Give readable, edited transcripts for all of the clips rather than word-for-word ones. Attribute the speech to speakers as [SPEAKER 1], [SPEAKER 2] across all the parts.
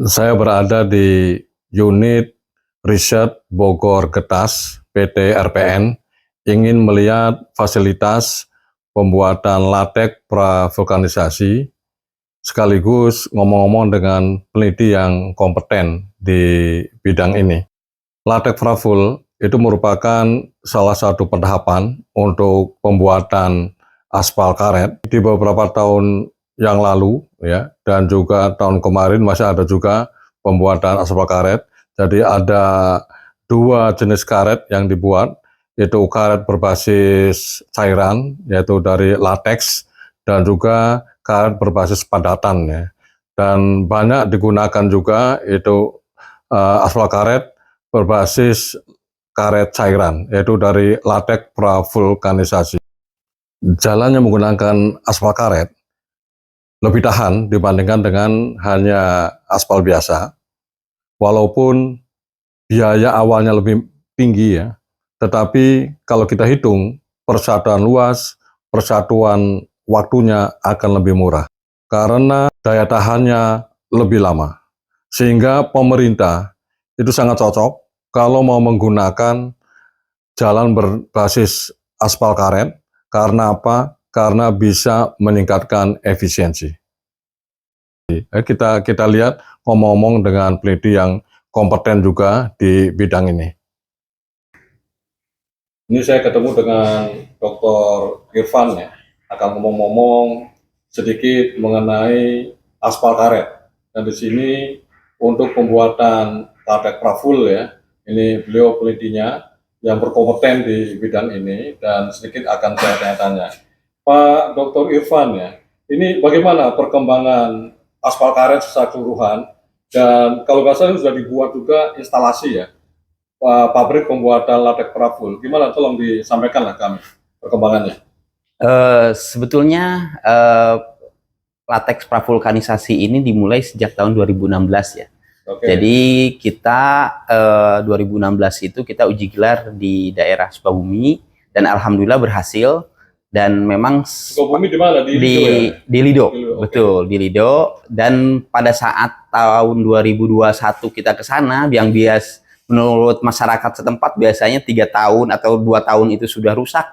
[SPEAKER 1] Saya berada di unit riset Bogor Getas PT RPN, ingin melihat fasilitas pembuatan latek pravulkanisasi, sekaligus ngomong-ngomong dengan peneliti yang kompeten di bidang ini. Latek pravul itu merupakan salah satu pentahapan untuk pembuatan aspal karet. Di beberapa tahun yang lalu ya, dan juga tahun kemarin masih ada juga pembuatan aspal karet. Jadi ada dua jenis karet yang dibuat, yaitu karet berbasis cairan, yaitu dari lateks, dan juga karet berbasis padatan ya. Dan banyak digunakan juga itu aspal karet berbasis karet cairan, yaitu dari latek pravulkanisasi. Jalan yang menggunakan aspal karet lebih tahan dibandingkan dengan hanya aspal biasa, walaupun biaya awalnya lebih tinggi ya, tetapi kalau kita hitung persatuan luas, persatuan waktunya akan lebih murah, karena daya tahannya lebih lama. Sehingga pemerintah itu sangat cocok kalau mau menggunakan jalan berbasis aspal karet. Karena apa? Karena bisa meningkatkan efisiensi. Kita lihat ngomong-ngomong dengan peneliti yang kompeten juga di bidang ini. Ini saya ketemu dengan Dr. Irfan ya, akan ngomong-ngomong sedikit mengenai aspal karet. Dan di sini untuk pembuatan latek pravul ya, ini beliau penelitinya yang berkompeten di bidang ini, dan sedikit akan saya tanya-tanya. Pak Dr. Irfan ya, ini bagaimana perkembangan aspal karet secara keseluruhan, dan kalau nggak salah sudah dibuat juga instalasi ya, pabrik pembuatan latek pravul. Gimana, tolong disampaikanlah kami perkembangannya.
[SPEAKER 2] Sebetulnya lateks pravulkanisasi ini dimulai sejak tahun 2016 ya. Jadi kita 2016 itu kita uji gelar di daerah Sukabumi dan alhamdulillah berhasil. Dan memang
[SPEAKER 1] Sukabumi di mana? Di
[SPEAKER 2] Lido, betul, di Lido. Dan pada saat tahun 2021 kita ke sana, yang menurut masyarakat setempat biasanya 3 tahun atau 2 tahun itu sudah rusak.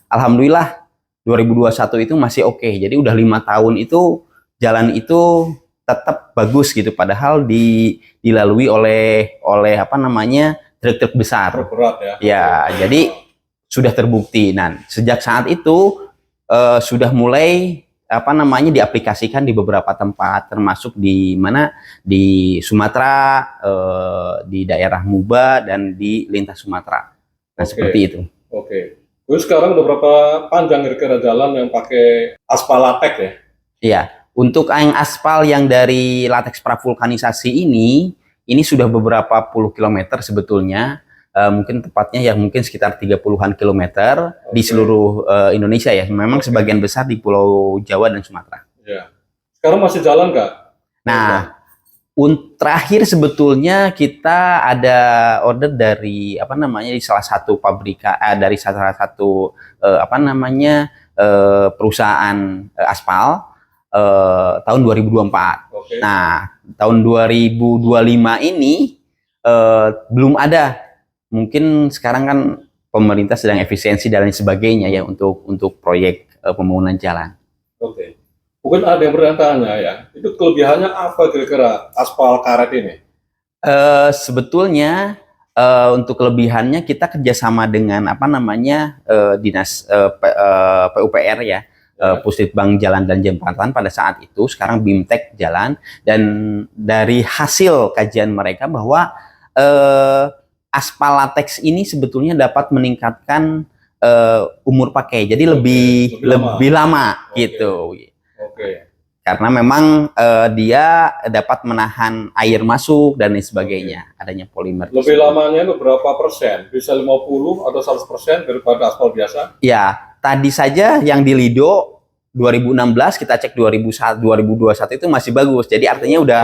[SPEAKER 2] Alhamdulillah 2021 itu masih oke. Jadi udah 5 tahun itu jalan itu tetap bagus gitu, padahal dilalui oleh apa namanya truk-truk besar.
[SPEAKER 1] Berat ya.
[SPEAKER 2] Ya, jadi sudah terbukti. Nah, sejak saat itu sudah mulai apa namanya diaplikasikan di beberapa tempat, termasuk di mana di Sumatera, di daerah Muba dan di lintas Sumatera. Nah, seperti itu.
[SPEAKER 1] Oke. Terus sekarang udah berapa panjang kira-kira jalan yang pakai aspal latek ya?
[SPEAKER 2] Iya. Untuk yang aspal yang dari lateks pravulkanisasi ini sudah beberapa puluh kilometer sebetulnya, mungkin tepatnya ya mungkin sekitar 30-an kilometer di seluruh Indonesia ya. Memang sebagian besar di Pulau Jawa dan Sumatera.
[SPEAKER 1] Ya. Sekarang masih jalan nggak?
[SPEAKER 2] Nah, terakhir sebetulnya kita ada order dari apa namanya di salah satu dari salah satu apa namanya perusahaan aspal. Tahun 2024. Nah, tahun 2025 ini belum ada. Mungkin sekarang kan pemerintah sedang efisiensi dan lain sebagainya ya untuk proyek pembangunan jalan.
[SPEAKER 1] Oke. Mungkin ada yang bertanya ya, itu kelebihannya apa kira-kira aspal karet ini?
[SPEAKER 2] Sebetulnya untuk kelebihannya kita kerjasama dengan apa namanya dinas PUPR ya. Pusditbang Jalan dan Jembatan pada saat itu, sekarang BIMTEK Jalan, dan dari hasil kajian mereka bahwa aspal lateks ini sebetulnya dapat meningkatkan umur pakai, jadi lebih lama gitu. Karena memang dia dapat menahan air masuk dan lain sebagainya, adanya polimer.
[SPEAKER 1] Lebih lamanya itu berapa persen? Bisa 50 atau 100% daripada aspal biasa?
[SPEAKER 2] Ya, tadi saja yang di Lido 2016 kita cek 2021 itu masih bagus. Jadi artinya udah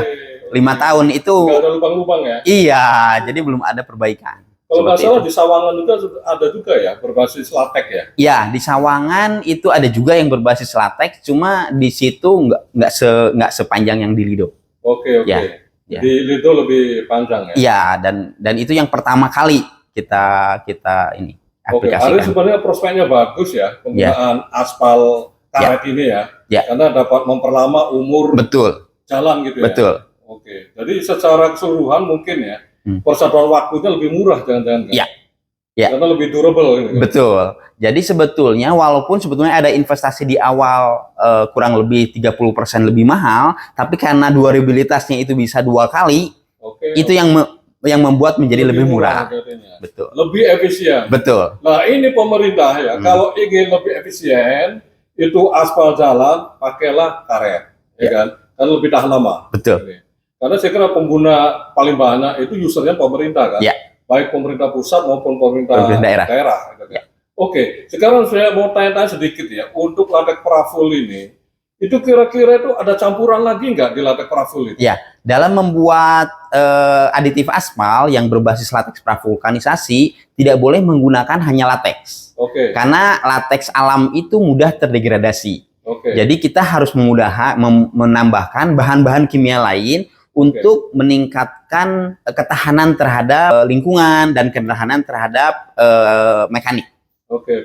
[SPEAKER 2] 5 tahun itu.
[SPEAKER 1] Nggak ada lubang-lubang ya?
[SPEAKER 2] Iya, jadi belum ada perbaikan.
[SPEAKER 1] Kalau nggak salah di Sawangan juga ada juga ya berbasis latek ya?
[SPEAKER 2] Iya, di Sawangan itu ada juga yang berbasis latek, cuma di situ nggak sepanjang yang di Lido.
[SPEAKER 1] Oke.
[SPEAKER 2] Ya, Ya.
[SPEAKER 1] Di itu lebih panjang ya.
[SPEAKER 2] Iya, dan itu yang pertama kali kita ini
[SPEAKER 1] Oke,
[SPEAKER 2] aplikasikan.
[SPEAKER 1] Ari sebenarnya prospeknya bagus ya penggunaan aspal karet ini ya.
[SPEAKER 2] Ya.
[SPEAKER 1] Karena dapat memperlama umur
[SPEAKER 2] Betul.
[SPEAKER 1] jalan gitu ya.
[SPEAKER 2] Betul.
[SPEAKER 1] Oke, jadi secara keseluruhan mungkin ya persatuan waktunya lebih murah jangan-jangan kan?
[SPEAKER 2] Ya. Ya.
[SPEAKER 1] Karena lebih durable gitu.
[SPEAKER 2] Betul. Jadi sebetulnya walaupun sebetulnya ada investasi di awal kurang lebih 30% lebih mahal, tapi karena durabilitasnya itu bisa 2 kali, itu yang membuat menjadi lebih murah. Betul.
[SPEAKER 1] Lebih efisien.
[SPEAKER 2] Betul.
[SPEAKER 1] Nah, ini pemerintah ya, kalau ingin lebih efisien, itu aspal jalan pakailah karet, ya kan? Karena lebih tahan lama.
[SPEAKER 2] Betul.
[SPEAKER 1] Karena saya kira pengguna paling banyak itu usernya pemerintah kan?
[SPEAKER 2] Ya.
[SPEAKER 1] Baik pemerintah pusat maupun pemerintah daerah. Gitu.
[SPEAKER 2] Ya.
[SPEAKER 1] Oke, sekarang saya mau tanya-tanya sedikit ya, untuk latex paraful ini, itu kira-kira itu ada campuran lagi nggak di latex paraful itu?
[SPEAKER 2] Ya, dalam membuat aditif aspal yang berbasis latex pravulkanisasi, tidak boleh menggunakan hanya latex.
[SPEAKER 1] Oke.
[SPEAKER 2] Karena latex alam itu mudah terdegradasi.
[SPEAKER 1] Oke.
[SPEAKER 2] Jadi kita harus menambahkan bahan-bahan kimia lain untuk meningkatkan ketahanan terhadap lingkungan dan ketahanan terhadap mekanik.
[SPEAKER 1] Oke.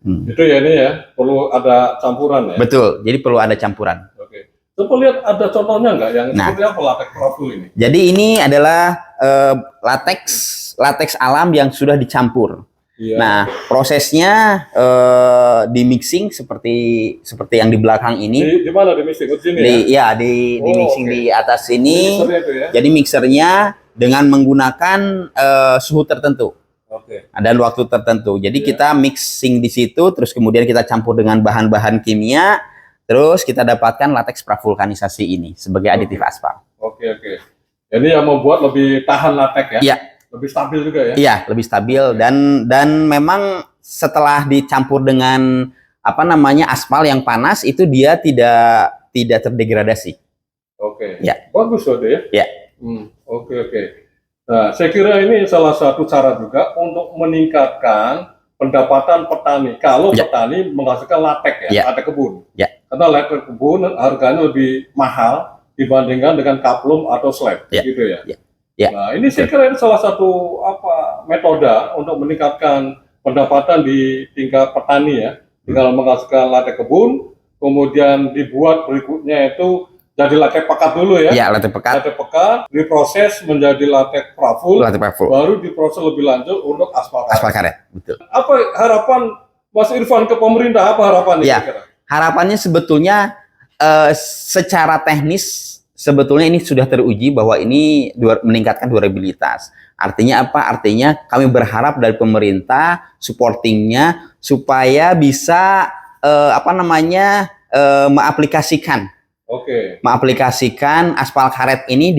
[SPEAKER 1] Itu ya ini ya, perlu ada campuran ya?
[SPEAKER 2] Betul, jadi perlu ada campuran.
[SPEAKER 1] Oke. Coba lihat ada contohnya nggak yang seperti apa latex paraful ini?
[SPEAKER 2] Jadi ini adalah latex alam yang sudah dicampur. Iya. Nah, prosesnya di mixing seperti yang di belakang ini.
[SPEAKER 1] Di mana di mixing? Di sini
[SPEAKER 2] ya? Di mixing di atas ini.
[SPEAKER 1] Ya?
[SPEAKER 2] Jadi mixernya dengan menggunakan suhu tertentu. Ada waktu tertentu. Jadi kita mixing di situ, terus kemudian kita campur dengan bahan-bahan kimia, terus kita dapatkan latex pravulkanisasi ini sebagai aditif aspal.
[SPEAKER 1] Oke. Jadi yang membuat lebih tahan latex ya? Iya. Lebih stabil juga ya?
[SPEAKER 2] Iya, lebih stabil dan memang setelah dicampur dengan aspal yang panas itu dia tidak terdegradasi.
[SPEAKER 1] Oke.
[SPEAKER 2] Ya.
[SPEAKER 1] Bagus loh ya?
[SPEAKER 2] Ya.
[SPEAKER 1] Oke. Nah, saya kira ini salah satu cara juga untuk meningkatkan pendapatan petani. Kalau petani menghasilkan latex ya, latex kebun.
[SPEAKER 2] Ya.
[SPEAKER 1] Karena latex kebun harganya lebih mahal dibandingkan dengan kaplum atau slab, gitu ya. Nah, ini saya kira ini salah satu metode untuk meningkatkan pendapatan di tingkat petani ya. Tinggal menghasilkan latex kebun, kemudian dibuat berikutnya itu jadi latex pekat dulu ya.
[SPEAKER 2] Iya, latex pekat.
[SPEAKER 1] Latex pekat diproses menjadi latex paraful. Baru diproses lebih lanjut untuk aspal karet.
[SPEAKER 2] Aspal karet, betul.
[SPEAKER 1] Apa harapan Mas Irfan ke pemerintah? Apa harapannya?
[SPEAKER 2] Ya, harapannya sebetulnya secara teknis sebetulnya ini sudah teruji bahwa ini meningkatkan durabilitas. Artinya apa? Artinya kami berharap dari pemerintah supportingnya supaya bisa mengaplikasikan aspal karet ini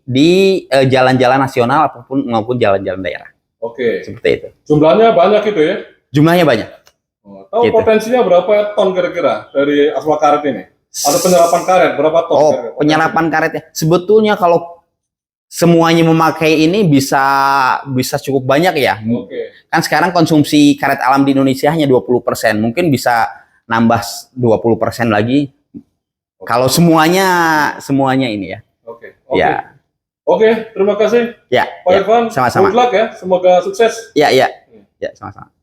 [SPEAKER 2] di jalan-jalan nasional maupun jalan-jalan daerah.
[SPEAKER 1] Oke.
[SPEAKER 2] Seperti itu.
[SPEAKER 1] Jumlahnya banyak itu ya?
[SPEAKER 2] Jumlahnya banyak.
[SPEAKER 1] Tahu potensinya berapa ton kira-kira dari aspal karet ini? Ada penyerapan karet berapa ton?
[SPEAKER 2] Penyerapan karetnya sebetulnya kalau semuanya memakai ini bisa cukup banyak ya. Kan sekarang konsumsi karet alam di Indonesia hanya 20%, mungkin bisa nambah 20% lagi. Kalau semuanya ini ya.
[SPEAKER 1] Oke, terima kasih.
[SPEAKER 2] Ya.
[SPEAKER 1] Pak Irfan,
[SPEAKER 2] sama-sama.
[SPEAKER 1] good luck ya, semoga sukses.
[SPEAKER 2] Ya, sama-sama.